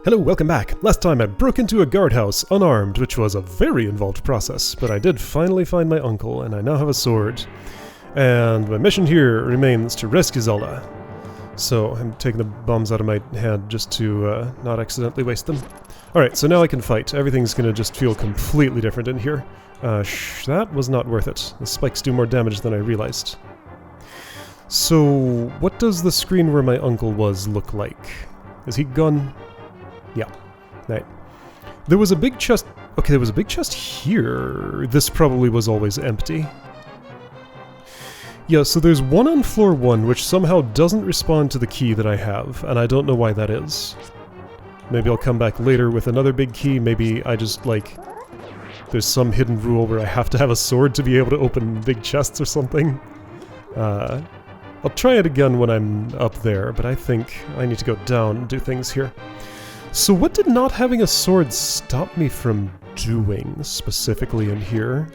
Hello, welcome back. Last time I broke into a guardhouse unarmed, which was a very involved process, but I did finally find my uncle, and I now have a sword. And my mission here remains to rescue Zelda. So I'm taking the bombs out of my hand just to not accidentally waste them. Alright, so now I can fight. Everything's gonna just feel completely different in here. That was not worth it. The spikes do more damage than I realized. So, what does the screen where my uncle was look like? Is he gone? Yeah. Right. There was a big chest... Okay, there was a big chest here. This probably was always empty. Yeah, so there's one on floor 1 which somehow doesn't respond to the key that I have, and I don't know why that is. Maybe I'll come back later with another big key, maybe I just, like... There's some hidden rule where I have to have a sword to be able to open big chests or something. I'll try it again when I'm up there, but I think I need to go down and do things here. So what did not having a sword stop me from doing, specifically in here?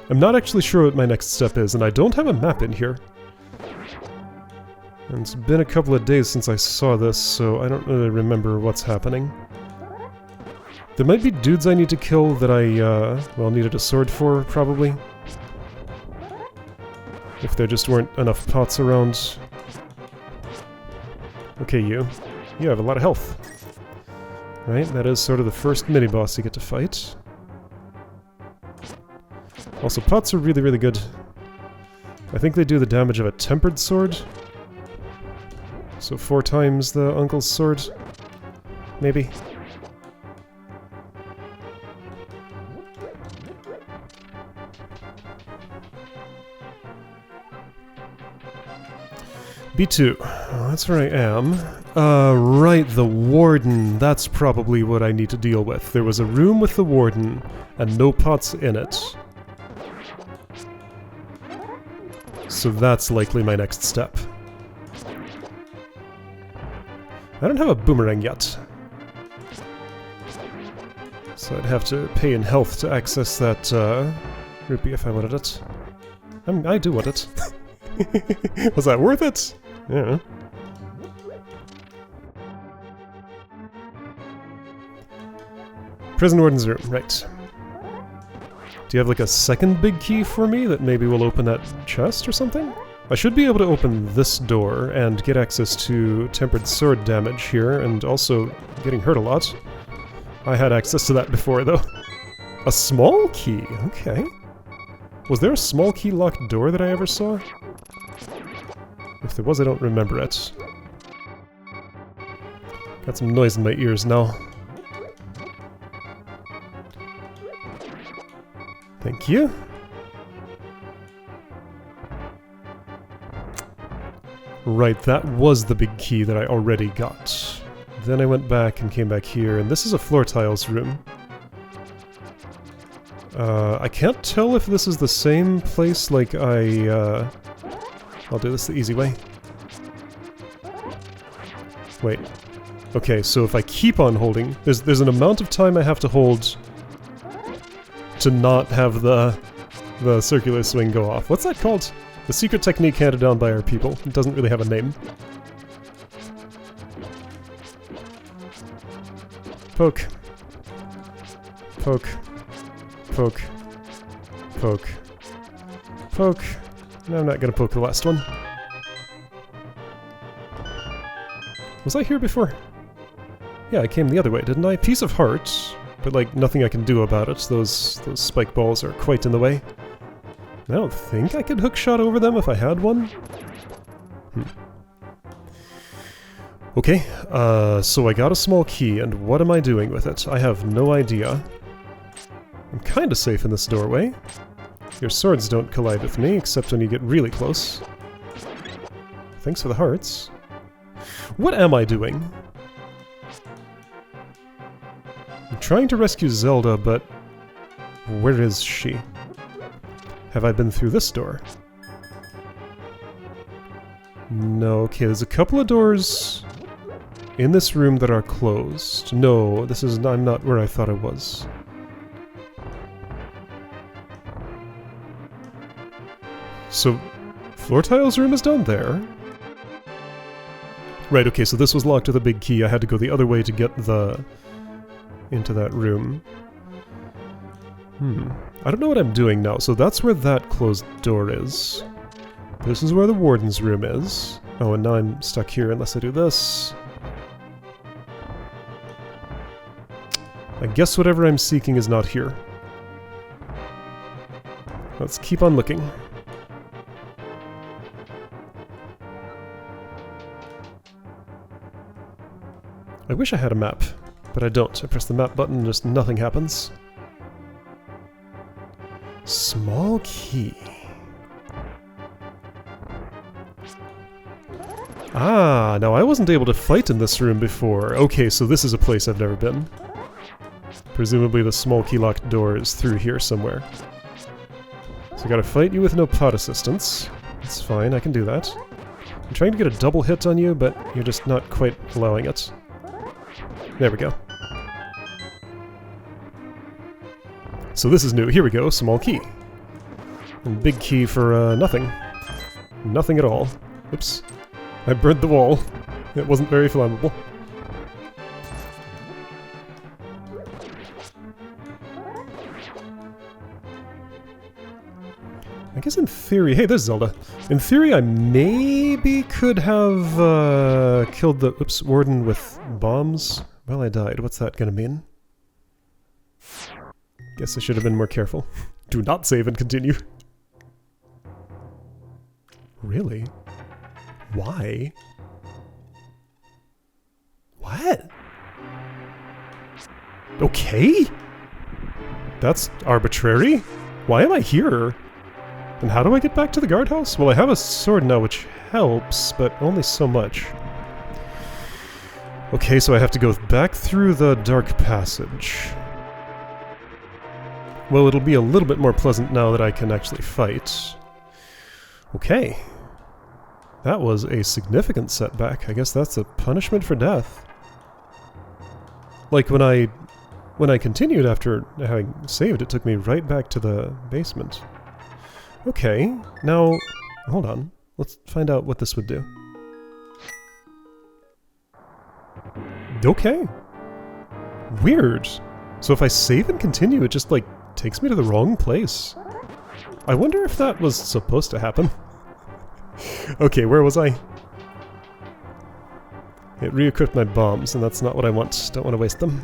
I'm not actually sure what my next step is, and I don't have a map in here. And it's been a couple of days since I saw this, so I don't really remember what's happening. There might be dudes I need to kill that I, well, needed a sword for, probably. If there just weren't enough pots around. Okay, you. You have a lot of health. Right, that is sort of the first mini-boss you get to fight. Also, pots are really, really good. I think they do the damage of a tempered sword. So 4 times the uncle's sword. Maybe. B2. Oh, that's where I am. Right, the warden. That's probably what I need to deal with. There was a room with the warden, and no pots in it. So that's likely my next step. I don't have a boomerang yet. So I'd have to pay in health to access that, rupee if I wanted it. I do want it. Was that worth it? Yeah. Prison warden's room, right. Do you have like a second big key for me that maybe will open that chest or something? I should be able to open this door and get access to tempered sword damage here, and also getting hurt a lot. I had access to that before though. A small key, okay. Was there a small key locked door that I ever saw? If there was, I don't remember it. Got some noise in my ears now. Thank you. Right, that was the big key that I already got. Then I went back and came back here, and this is a floor tiles room. I can't tell if this is the same place like I'll do this the easy way. Wait. Okay, so if I keep on holding, there's an amount of time I have to hold to not have the circular swing go off. What's that called? The secret technique handed down by our people. It doesn't really have a name. Poke. Poke. Poke. Poke. Poke. No, I'm not gonna poke the last one. Was I here before? Yeah, I came the other way, didn't I? Piece of heart, but like nothing I can do about it. Those spike balls are quite in the way. I don't think I could hookshot over them if I had one. Okay, so I got a small key, and what am I doing with it? I have no idea. I'm kinda safe in this doorway. Your swords don't collide with me, except when you get really close. Thanks for the hearts. What am I doing? I'm trying to rescue Zelda, but where is she? Have I been through this door? No, okay, there's a couple of doors in this room that are closed. No, this is I'm not where I thought I was. So, floor tiles room is down there. Right, okay, so this was locked with a big key. I had to go the other way to get into that room. I don't know what I'm doing now. So that's where that closed door is. This is where the warden's room is. Oh, and now I'm stuck here unless I do this. I guess whatever I'm seeking is not here. Let's keep on looking. I wish I had a map, but I don't. I press the map button and just nothing happens. Small key. Ah, now I wasn't able to fight in this room before. Okay, so this is a place I've never been. Presumably the small key locked door is through here somewhere. So I gotta fight you with no pot assistance. That's fine, I can do that. I'm trying to get a double hit on you, but you're just not quite allowing it. There we go. So this is new. Here we go, small key. And big key for nothing. Nothing at all. Oops. I burnt the wall. It wasn't very flammable. I guess in theory... Hey, there's Zelda. In theory, I maybe could have killed the warden with bombs. Well, I died. What's that gonna mean? Guess I should have been more careful. Do not save and continue. Really? Why? What? Okay? That's arbitrary? Why am I here? And how do I get back to the guardhouse? Well, I have a sword now, which helps, but only so much. Okay, so I have to go back through the dark passage. Well, it'll be a little bit more pleasant now that I can actually fight. Okay. That was a significant setback. I guess that's a punishment for death. Like, when I continued after having saved, it took me right back to the basement. Okay, now... hold on. Let's find out what this would do. Okay. Weird. So if I save and continue, it just, like, takes me to the wrong place. I wonder if that was supposed to happen. Okay, where was I? It re-equipped my bombs, and that's not what I want. Don't want to waste them.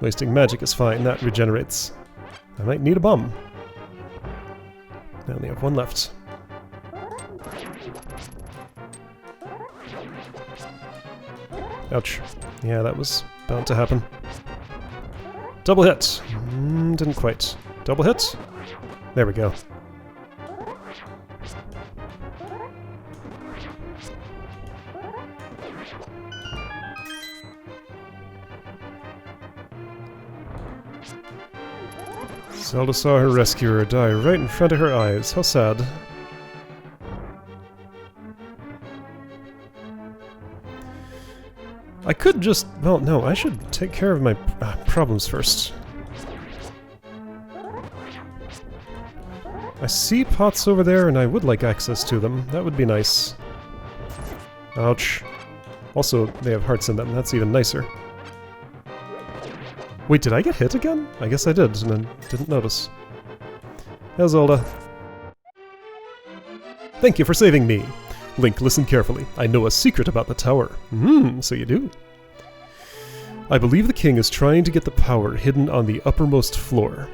Wasting magic is fine, that regenerates. I might need a bomb. I only have one left. Ouch. Yeah, that was bound to happen. Double hit! Didn't quite. Double hit? There we go. Zelda saw her rescuer die right in front of her eyes. How sad. I could just... well, no, I should take care of my problems first. I see pots over there, and I would like access to them. That would be nice. Ouch. Also, they have hearts in them. That's even nicer. Wait, did I get hit again? I guess I did, and I didn't notice. Hey, Zelda. Thank you for saving me. Link, listen carefully. I know a secret about the tower. So you do. I believe the king is trying to get the power hidden on the uppermost floor.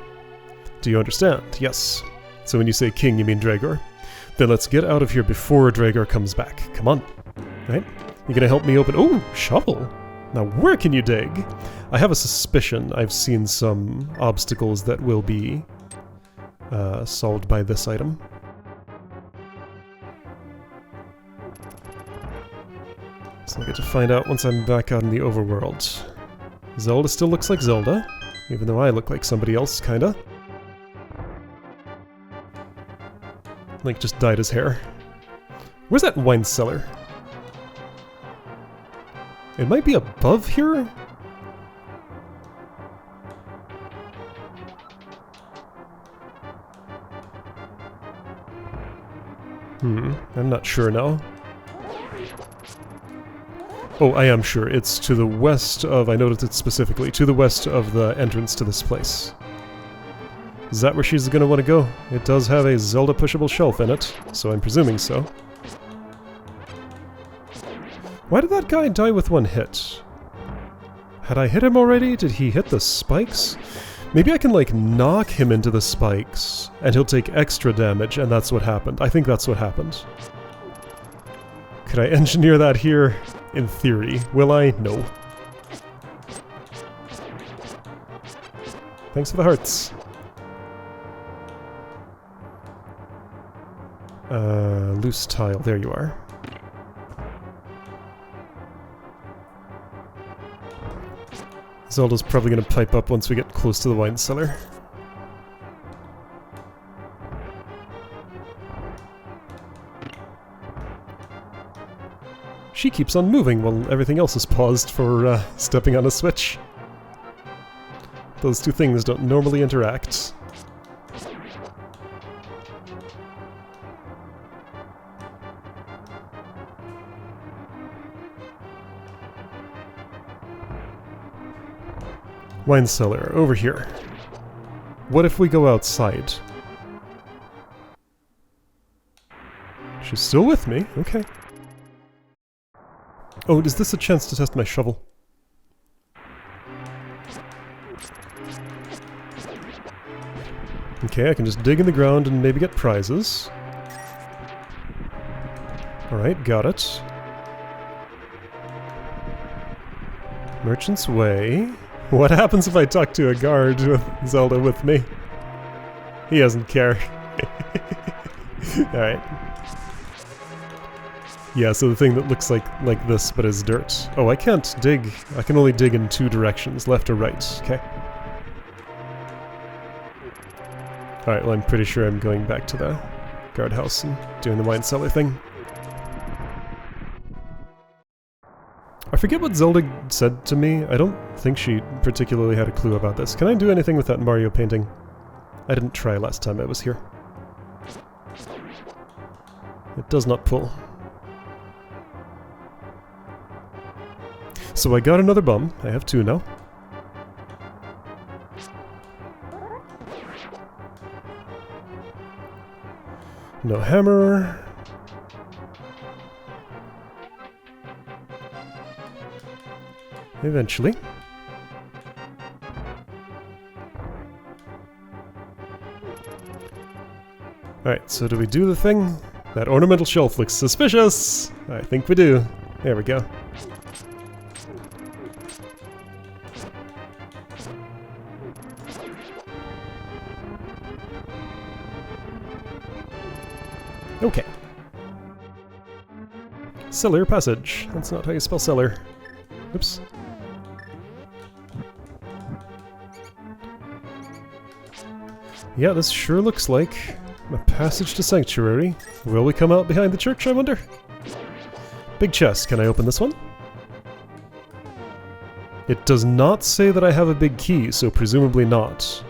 Do you understand? Yes. So when you say king, you mean Dragor? Then let's get out of here before Dragor comes back. Come on. Right? You gonna help me open... oh, shovel! Now where can you dig? I have a suspicion I've seen some obstacles that will be solved by this item. So I'll get to find out once I'm back out in the overworld. Zelda still looks like Zelda, even though I look like somebody else, kinda. Link just dyed his hair. Where's that wine cellar? It might be above here? I'm not sure now. Oh, I am sure. It's to the west of... I noted it specifically. To the west of the entrance to this place. Is that where she's going to want to go? It does have a Zelda pushable shelf in it, so I'm presuming so. Why did that guy die with one hit? Had I hit him already? Did he hit the spikes? Maybe I can, like, knock him into the spikes, and he'll take extra damage, and that's what happened. I think that's what happened. Could I engineer that here? In theory. Will I? No. Thanks for the hearts. Loose tile. There you are. Zelda's probably going to pipe up once we get close to the wine cellar. She keeps on moving while everything else is paused for stepping on a switch. Those two things don't normally interact. Wine cellar, over here. What if we go outside? She's still with me? Okay. Oh, is this a chance to test my shovel? Okay, I can just dig in the ground and maybe get prizes. Alright, got it. Merchant's Way. What happens if I talk to a guard with Zelda with me? He doesn't care. Alright. Yeah, so the thing that looks like this but is dirt. Oh, I can't dig. I can only dig in two directions, left or right. Okay. Alright, well I'm pretty sure I'm going back to the guardhouse and doing the wine cellar thing. I forget what Zelda said to me. I don't think she particularly had a clue about this. Can I do anything with that Mario painting? I didn't try last time I was here. It does not pull. So I got another bum. I have two now. No hammer. Eventually. Alright, so do we do the thing? That ornamental shelf looks suspicious! I think we do. There we go. Okay. Cellar passage. That's not how you spell cellar. Oops. Yeah, this sure looks like a passage to Sanctuary. Will we come out behind the church, I wonder? Big chest. Can I open this one? It does not say that I have a big key, so presumably not.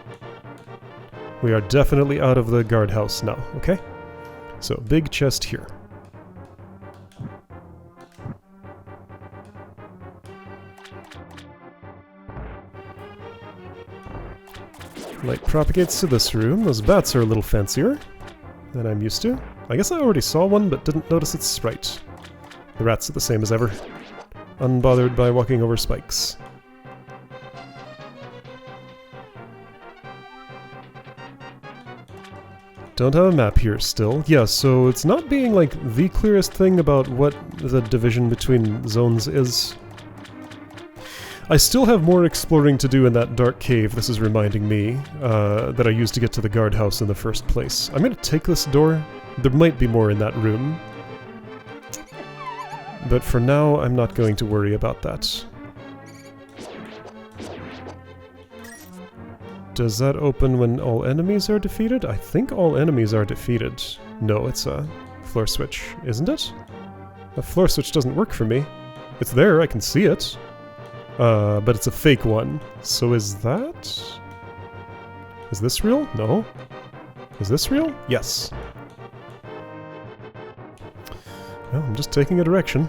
We are definitely out of the guardhouse now, okay? So, big chest here. Light propagates to this room. Those bats are a little fancier than I'm used to. I guess I already saw one, but didn't notice its sprite. The rats are the same as ever. Unbothered by walking over spikes. Don't have a map here still. Yeah, so it's not being like the clearest thing about what the division between zones is. I still have more exploring to do in that dark cave, this is reminding me, that I used to get to the guardhouse in the first place. I'm gonna take this door. There might be more in that room. But for now, I'm not going to worry about that. Does that open when all enemies are defeated? I think all enemies are defeated. No, it's a floor switch, isn't it? A floor switch doesn't work for me. It's there, I can see it. But it's a fake one. So is that... Is this real? No. Is this real? Yes. Well, I'm just taking a direction.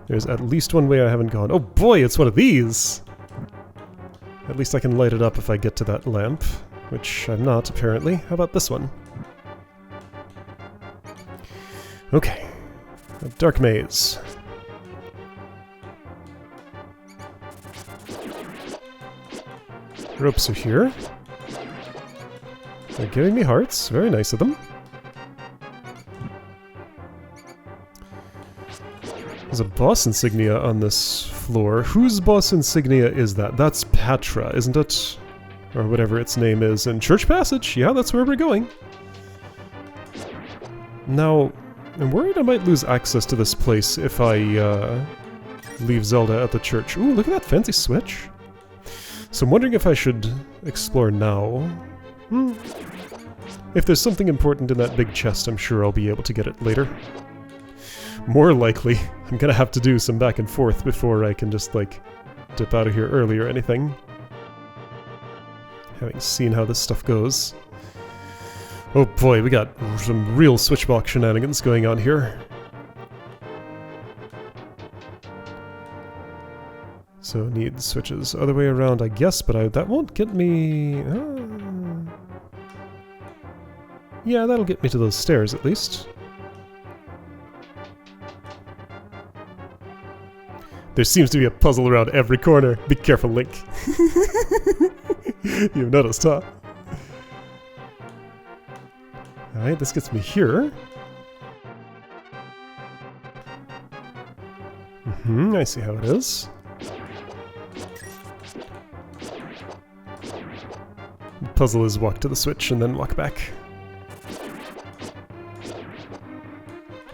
There's at least one way I haven't gone. Oh boy, it's one of these! At least I can light it up if I get to that lamp, which I'm not, apparently. How about this one? Okay. A dark maze. Ropes are here. They're giving me hearts. Very nice of them. There's a boss insignia on this floor. Whose boss insignia is that? That's Patra, isn't it? Or whatever its name is in Church Passage. Yeah, that's where we're going. Now, I'm worried I might lose access to this place if I leave Zelda at the church. Ooh, look at that fancy switch. So I'm wondering if I should explore now. If there's something important in that big chest, I'm sure I'll be able to get it later. More likely, I'm gonna have to do some back and forth before I can just, like, dip out of here early or anything. Having seen how this stuff goes. Oh boy, we got some real switchbox shenanigans going on here. So need switches other way around, I guess, but that won't get me... Yeah, that'll get me to those stairs at least. There seems to be a puzzle around every corner. Be careful, Link. You've noticed, huh? Alright, this gets me here. I see how it is. The puzzle is walk to the switch and then walk back.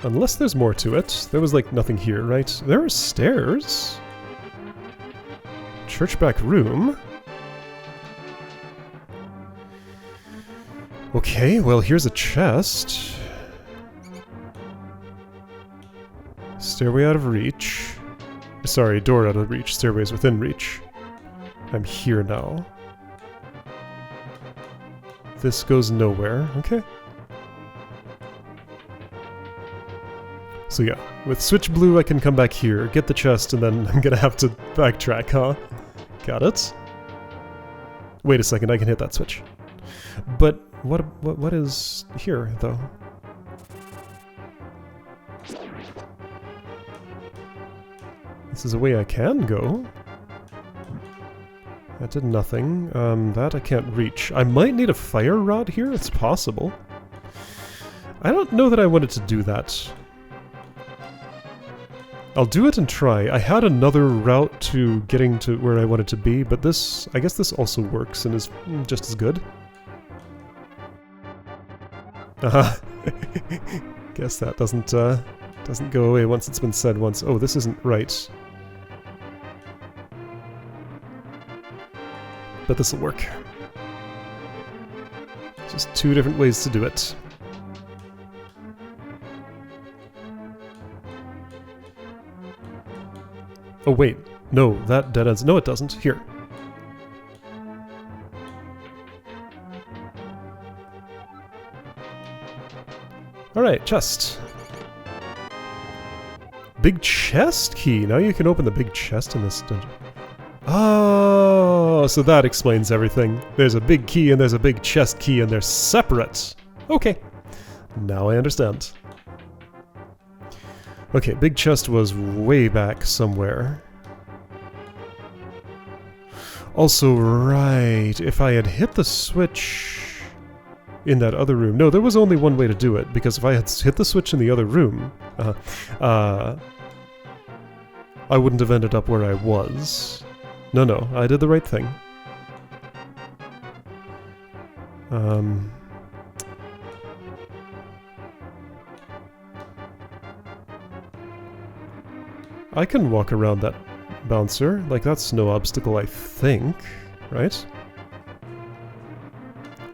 Unless there's more to it. There was, like, nothing here, right? There are stairs. Church back room. Okay, well, here's a chest. Stairway out of reach. Sorry, door out of reach. Stairway's within reach. I'm here now. This goes nowhere. Okay. So yeah, with switch blue I can come back here, get the chest, and then I'm gonna have to backtrack, huh? Got it? Wait a second, I can hit that switch. But what is here, though? This is a way I can go. That did nothing. That I can't reach. I might need a fire rod here, it's possible. I don't know that I wanted to do that. I'll do it and try. I had another route to getting to where I wanted to be, but this... I guess this also works and is just as good. Guess that doesn't go away once it's been said once. Oh, this isn't right. But this'll work. Just two different ways to do it. Oh wait, no, that dead ends. No, it doesn't. Here. Alright, chest. Big chest key. Now you can open the big chest in this dungeon. Oh, so that explains everything. There's a big key and there's a big chest key and they're separate. Okay, now I understand. Okay, big chest was way back somewhere. Also, right, if I had hit the switch in that other room... No, there was only one way to do it, because if I had hit the switch in the other room, I wouldn't have ended up where I was. No, I did the right thing. I can walk around that bouncer. Like, that's no obstacle, I think. Right?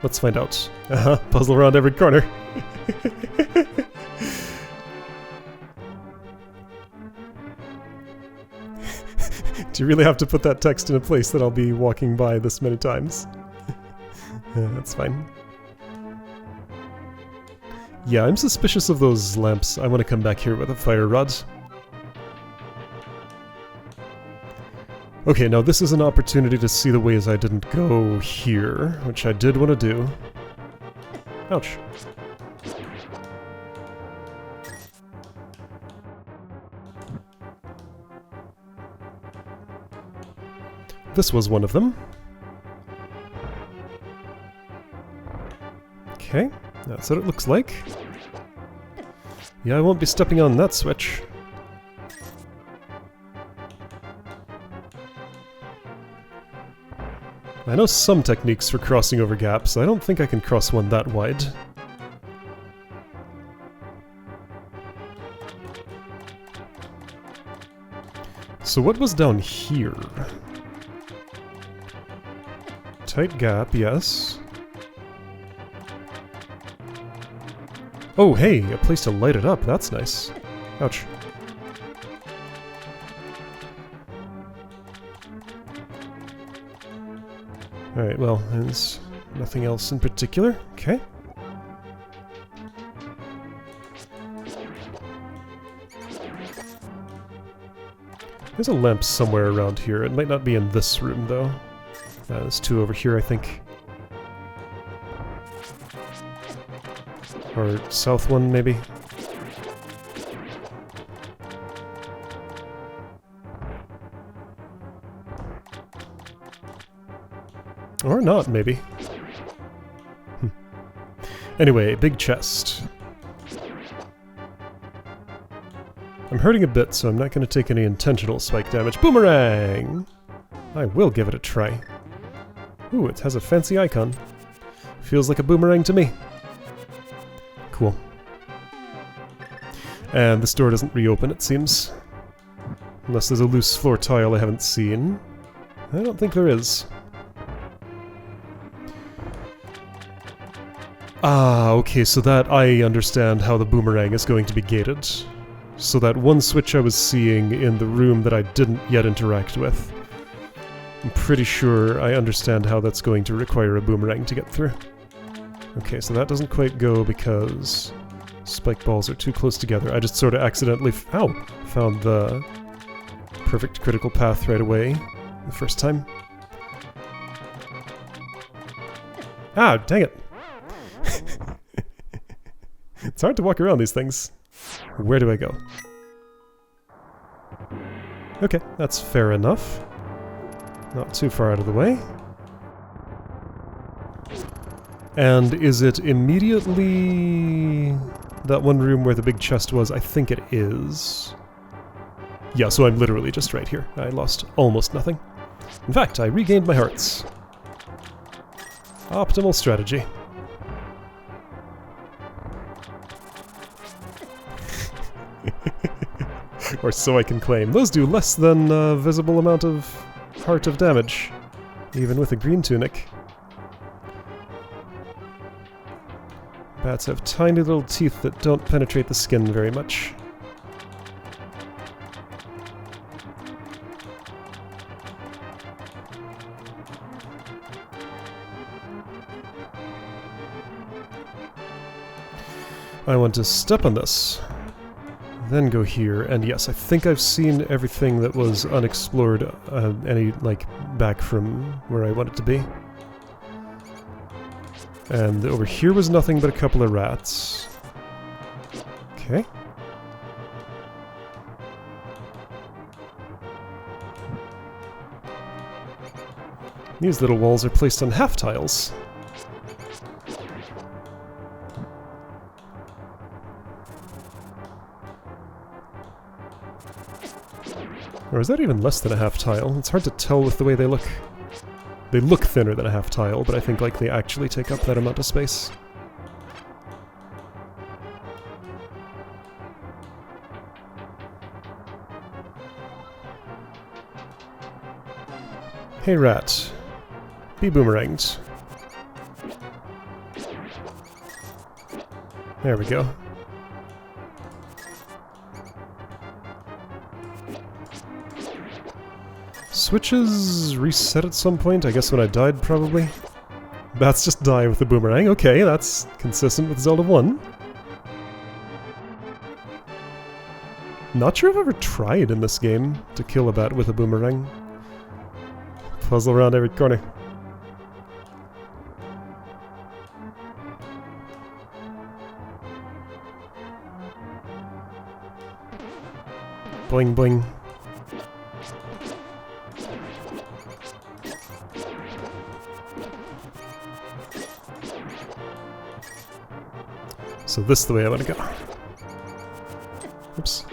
Let's find out. Puzzle around every corner. Do you really have to put that text in a place that I'll be walking by this many times? That's fine. Yeah, I'm suspicious of those lamps. I want to come back here with a fire rod. Okay, now this is an opportunity to see the ways I didn't go here, which I did want to do. Ouch. This was one of them. Okay, that's what it looks like. Yeah, I won't be stepping on that switch. I know some techniques for crossing over gaps. I don't think I can cross one that wide. So what was down here? Tight gap, yes. Oh, hey, a place to light it up. That's nice. Ouch. Alright, well, there's nothing else in particular. Okay. There's a lamp somewhere around here. It might not be in this room, though. There's two over here, I think. Or south one, maybe. Or not, maybe. Anyway, big chest. I'm hurting a bit, so I'm not going to take any intentional spike damage. Boomerang! I will give it a try. Ooh, it has a fancy icon. Feels like a boomerang to me. Cool. And this door doesn't reopen, it seems. Unless there's a loose floor tile I haven't seen. I don't think there is. Ah, okay, so that I understand how the boomerang is going to be gated. So that one switch I was seeing in the room that I didn't yet interact with. I'm pretty sure I understand how that's going to require a boomerang to get through. Okay, so that doesn't quite go because spike balls are too close together. I just sort of accidentally found the perfect critical path right away the first time. Ah, dang it! It's hard to walk around these things. Where do I go? Okay, that's fair enough. Not too far out of the way. And is it immediately that one room where the big chest was? I think it is. Yeah, so I'm literally just right here. I lost almost nothing. In fact, I regained my hearts. Optimal strategy. Or so I can claim. Those do less than a visible amount of heart of damage, even with a green tunic. Bats have tiny little teeth that don't penetrate the skin very much. I want to step on this. Then go here, and yes, I think I've seen everything that was unexplored, back from where I want it to be. And over here was nothing but a couple of rats. Okay. These little walls are placed on half tiles. Or is that even less than a half tile? It's hard to tell with the way they look. They look thinner than a half tile, but I think like they actually take up that amount of space. Hey rat, be boomeranged. There we go. Switches reset at some point, I guess when I died, probably. Bats just die with the boomerang. Okay, that's consistent with Zelda 1. Not sure I've ever tried in this game to kill a bat with a boomerang. puzzle around every corner. Bling bling. So this is the way I want to go. Oops.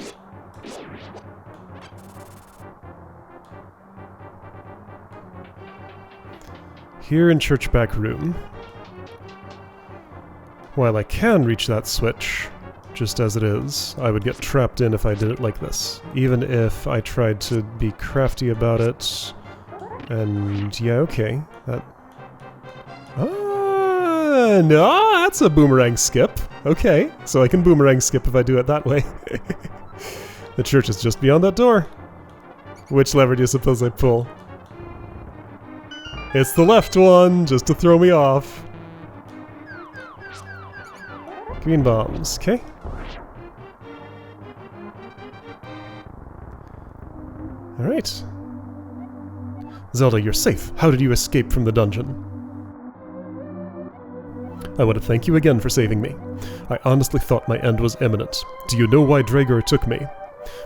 Here in church back room. While I can reach that switch, just as it is, I would get trapped in if I did it like this. Even if I tried to be crafty about it. And yeah, okay. That... no, that's a boomerang skip. Okay, so I can boomerang skip if I do it that way. The church is just beyond that door. Which lever do you suppose I pull? It's the left one, just to throw me off. Green bombs, okay. Alright. Zelda, you're safe. How did you escape from the dungeon? I want to thank you again for saving me. I honestly thought my end was imminent. Do you know why Dragor took me?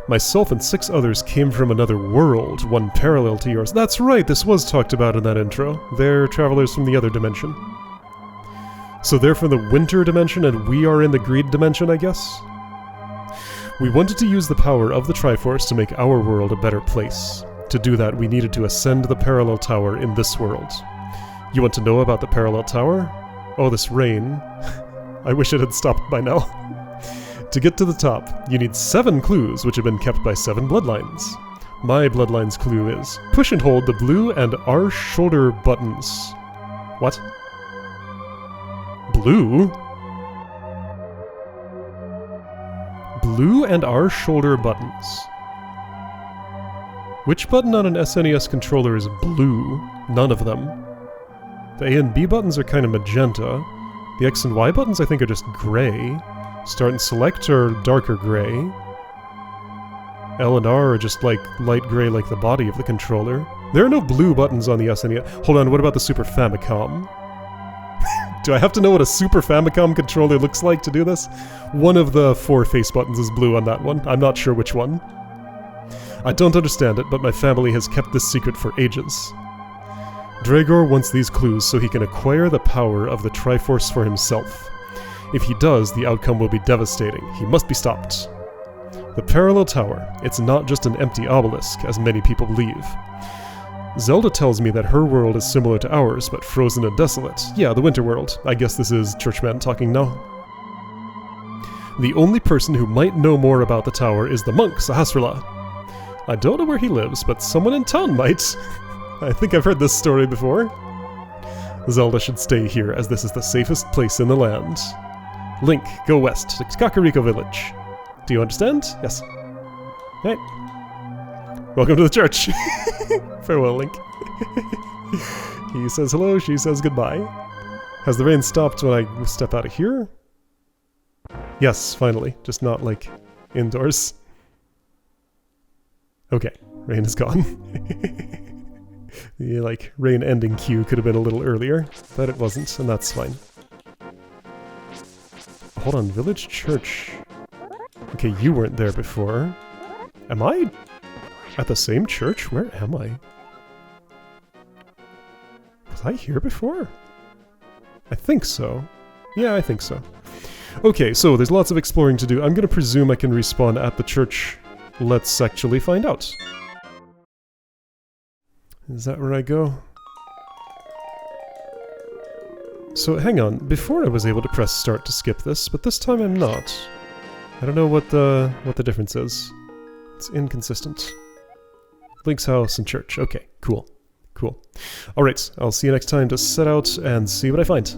Myself and 6 others came from another world, one parallel to yours. That's right, this was talked about in that intro. They're travelers from the other dimension. So they're from the winter dimension and we are in the greed dimension, I guess? We wanted to use the power of the Triforce to make our world a better place. To do that, we needed to ascend the parallel tower in this world. You want to know about the parallel tower? Oh, this rain. I wish it had stopped by now. To get to the top, you need 7 clues which have been kept by 7 bloodlines. My bloodline's clue is, push and hold the blue and R shoulder buttons. What? Blue? Blue and R shoulder buttons. Which button on an SNES controller is blue? None of them. The A and B buttons are kind of magenta. The X and Y buttons I think are just gray. Start and select are darker gray. L and R are just like light gray like the body of the controller. There are no blue buttons on the SNES. Hold on, what about the Super Famicom? Do I have to know what a Super Famicom controller looks like to do this? One of the 4 face buttons is blue on that one. I'm not sure which one. I don't understand it, but my family has kept this secret for ages. Dragor wants these clues so he can acquire the power of the Triforce for himself. If he does, the outcome will be devastating. He must be stopped. The Parallel Tower. It's not just an empty obelisk, as many people believe. Zelda tells me that her world is similar to ours, but frozen and desolate. Yeah, the Winter World. I guess this is Churchman talking now. The only person who might know more about the tower is the monk, Sahasrara. I don't know where he lives, but someone in town might. I think I've heard this story before. Zelda should stay here, as this is the safest place in the land. Link, go west to Kakariko Village. Do you understand? Yes. Hey. Welcome to the church. Farewell, Link. He says hello, she says goodbye. Has the rain stopped when I step out of here? Yes, finally. Just not, like, indoors. Okay, rain is gone. The, like, rain ending cue could have been a little earlier, but it wasn't, and that's fine. Hold on, village church. Okay, you weren't there before. Am I at the same church? Where am I? Was I here before? I think so. Yeah, I think so. Okay, so there's lots of exploring to do. I'm gonna presume I can respawn at the church. Let's actually find out. Is that where I go? So hang on, before I was able to press start to skip this, but this time I'm not. I don't know what the difference is. It's inconsistent. Link's house and church. Okay, cool. Cool. Alright, I'll see you next time to set out and see what I find.